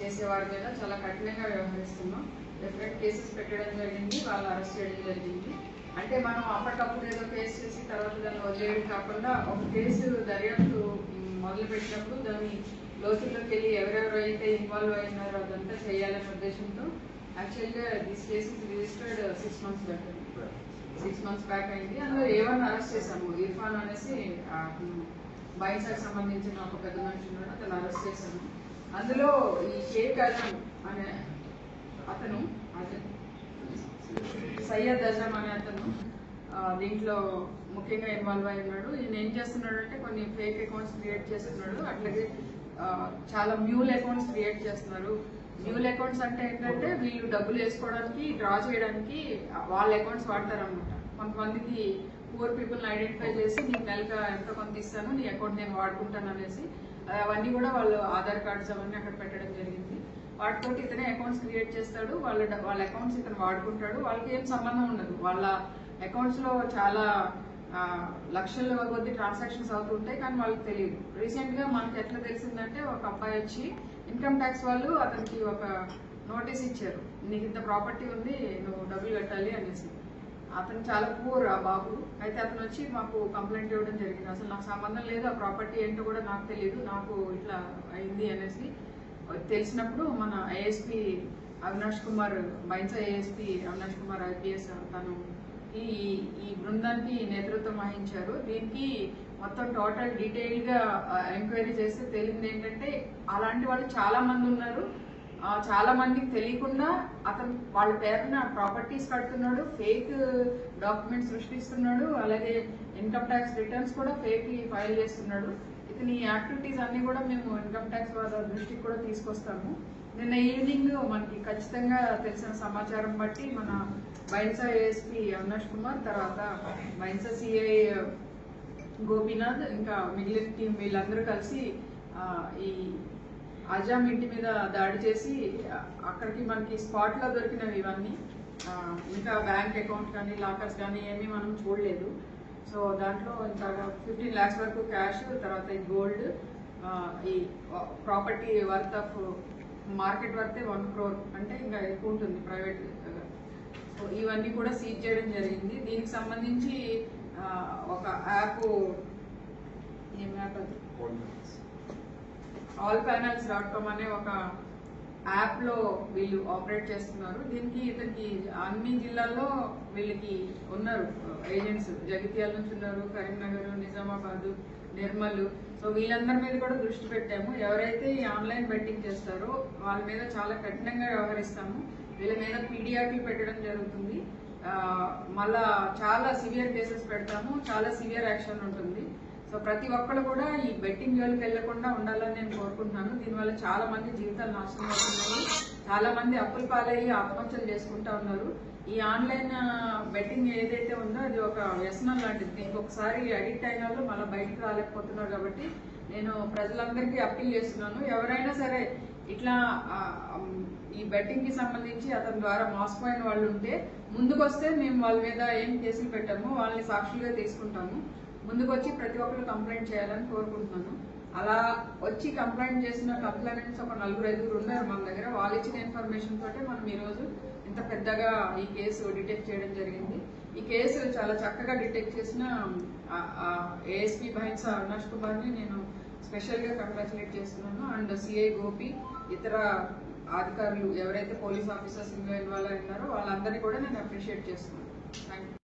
చేసేవారి మీద చాలా కఠినంగా వ్యవహరిస్తున్నాం. డిఫరెంట్ కేసెస్ పెట్టడం జరిగింది, వాళ్ళు అరెస్ట్ చేయడం జరిగింది. అంటే మనం అప్పటికప్పుడు ఏదో కేసు చేసి తర్వాత దాన్ని వదిలేయడం కాకుండా ఒక కేసు దర్యాప్తు మొదలుపెట్టినప్పుడు దాన్ని లోతుల్లోకి వెళ్ళి ఎవరెవరు అయితే ఇన్వాల్వ్ అయినారో అదంతా చేయాలనే ఉద్దేశంతో యాక్చువల్గా this case registered 6 months back అయింది. అందులో ఏవన్ అరెస్ట్ చేశాము. ఇర్ఫాన్ అనేసి బైన్సాకి సంబంధించిన ఒక పెద్ద మనిషి ఉన్నాడు, అతను అరెస్ట్ చేశాము. అందులో ఈ షేక్ అజమ్ అనే అతను సయ్యద్ అజమ్ అనే అతను దీంట్లో ముఖ్యంగా ఇన్వాల్వ్ అయి ఉన్నాడు. ఈయన ఏం చేస్తున్నాడు అంటే కొన్ని ఫేక్ అకౌంట్స్ క్రియేట్ చేస్తున్నాడు, అట్లాగే చాలా మ్యూల్ అకౌంట్స్ క్రియేట్ చేస్తున్నారు. మ్యూల్ అకౌంట్స్ అంటే ఏంటంటే వీళ్ళు డబ్బులు వేసుకోవడానికి డ్రా చేయడానికి వాళ్ళ అకౌంట్స్ వాడతారనమాట. కొంతమందికి పూర్ పీపుల్ని ఐడెంటిఫై చేసి నీకు నెలకు ఎంతో కొంత ఇస్తాను, నీ అకౌంట్ నేను వాడుకుంటాను అనేసి అవన్నీ కూడా వాళ్ళు ఆధార్ కార్డ్స్ అవన్నీ అక్కడ పెట్టడం జరిగింది. వాటితో ఇతనే అకౌంట్స్ క్రియేట్ చేస్తాడు, వాళ్ళ అకౌంట్స్ ఇతను వాడుకుంటాడు. వాళ్ళకి ఏం సంబంధం ఉండదు. వాళ్ళ అకౌంట్స్లో చాలా లక్షల కొద్ది ట్రాన్సాక్షన్స్ అవుతుంటాయి, కానీ వాళ్ళకి తెలియదు. రీసెంట్గా మనకి ఎట్లా తెలిసిందంటే ఒక అబ్బాయి వచ్చి ఇన్కమ్ ట్యాక్స్ వాళ్ళు అతనికి ఒక నోటీస్ ఇచ్చారు, నీకు ఇంత ప్రాపర్టీ ఉంది, నువ్వు డబ్బులు కట్టాలి అనేసి. అతను చాలా పూర్ ఆ బాబు. అయితే అతను వచ్చి మాకు కంప్లైంట్ ఇవ్వడం జరిగింది. అసలు నాకు సంబంధం లేదు, ఆ ప్రాపర్టీ ఏంటో కూడా నాకు తెలియదు, నాకు ఇట్లా అయింది అనేసి తెలిసినప్పుడు మన ASP Avinash Kumar, Bhainsa ASP Avinash Kumar IPS తను ఈ బృందానికి నేతృత్వం వహించారు. దీనికి మొత్తం టోటల్ డీటెయిల్గా ఎంక్వైరీ చేస్తే తెలిసింది ఏంటంటే అలాంటి వాళ్ళు చాలా మంది ఉన్నారు. చాలా మందికి తెలియకుండా అతను వాళ్ళ పేరున ప్రాపర్టీస్ కడుతున్నాడు, ఫేక్ డాక్యుమెంట్స్ సృష్టిస్తున్నాడు, అలాగే ఇన్కమ్ ట్యాక్స్ రిటర్న్స్ కూడా ఫేక్ ఫైల్ చేస్తున్నాడు. ఇతని యాక్టివిటీస్ అన్ని కూడా మేము ఇన్కమ్ ట్యాక్స్ వాళ్ళ దృష్టికి కూడా తీసుకొస్తాము. నిన్న ఈవినింగ్ మనకి ఖచ్చితంగా తెలిసిన సమాచారం బట్టి మన బైన్సా ఏఎస్పీ అవినాష్ కుమార్, తర్వాత బైన్సా CI గోపీనాథ్, ఇంకా మిగిలిన టీం వీళ్ళందరూ కలిసి ఈ అజామ్ ఇంటి మీద దాడి చేసి అక్కడికి మనకి స్పాట్లో దొరికినవి ఇవన్నీ, ఇంకా బ్యాంక్ అకౌంట్ కానీ లాకర్స్ కానీ ఏమీ మనం చూడలేదు. సో దాంట్లో ఇంకా 15 lakhs వరకు క్యాష్, తర్వాత ఈ గోల్డ్, ఈ ప్రాపర్టీ వర్త్ ఆఫ్ మార్కెట్ వర్తే 1 crore, అంటే ఇంకా ఎక్కువ ఉంటుంది ప్రైవేట్. సో ఇవన్నీ కూడా సీజ్ చేయడం జరిగింది. దీనికి సంబంధించి ఒక యాప్, ఏం యాప్ అది, allpanels.com అనే ఒక యాప్లో వీళ్ళు ఆపరేట్ చేస్తున్నారు. దీనికి ఇతనికి అన్ని జిల్లాల్లో వీళ్ళకి ఉన్నారు ఏజెంట్స్. జగిత్యాల నుంచి ఉన్నారు, కరీంనగర్, నిజామాబాద్, నిర్మల్. సో వీళ్ళందరి మీద కూడా దృష్టి పెట్టాము. ఎవరైతే ఈ ఆన్లైన్ బెట్టింగ్ చేస్తారో వాళ్ళ మీద చాలా కఠినంగా వ్యవహరిస్తాము. వీళ్ళ మీద పీడియాక్లు పెట్టడం జరుగుతుంది. మళ్ళా చాలా సివియర్ కేసెస్ పెడతాము, చాలా సివియర్ యాక్షన్ ఉంటుంది. సో ప్రతి ఒక్కరు కూడా ఈ బెట్టింగ్ జోలికి వెళ్లకుండా ఉండాలని నేను కోరుకుంటున్నాను. దీనివల్ల చాలా మంది జీవితాలు నాశనం అవుతున్నాయి, చాలా మంది అప్పుల పాలయ్యి ఆత్మహత్యలు చేసుకుంటా ఉన్నారు. ఈ ఆన్లైన్ బెట్టింగ్ ఏదైతే ఉందో అది ఒక వ్యసనం లాంటిది. దీనికి ఒకసారి అడిక్ట్ అయిన వాళ్ళు మళ్ళీ బయటకు రాలేకపోతున్నారు. కాబట్టి నేను ప్రజలందరికీ అప్పీల్ చేస్తున్నాను, ఎవరైనా సరే ఇట్లా ఈ బెట్టింగ్ కి సంబంధించి అతని ద్వారా మోసపోయిన వాళ్ళు ఉంటే ముందుకు వస్తే మేము వాళ్ళ మీద ఏం కేసులు పెట్టామో వాళ్ళని సాక్షులుగా తీసుకుంటాము. ముందుకు వచ్చి ప్రతి ఒక్కరు కంప్లైంట్ చేయాలని కోరుకుంటున్నాను. అలా వచ్చి కంప్లైంట్ చేసిన కంప్లైంట్స్ ఒక 4-5 ఉన్నారు మన దగ్గర. వాళ్ళు ఇచ్చిన ఇన్ఫర్మేషన్ తోటే మనం ఈరోజు ఇంత పెద్దగా ఈ కేసు డిటెక్ట్ చేయడం జరిగింది. ఈ కేసు చాలా చక్కగా డిటెక్ట్ చేసిన ఏఎస్పీ బైన్సా అవినాష్ కుమార్ని నేను స్పెషల్గా కంగ్రాచులేట్ చేస్తున్నాను. అండ్ CI గోపి, ఇతర అధికారులు ఎవరైతే పోలీస్ ఆఫీసర్స్ ఇన్వాల్వ్ అయినారో వాళ్ళందరినీ కూడా నేను అప్రిషియేట్ చేస్తున్నాను. Thank you.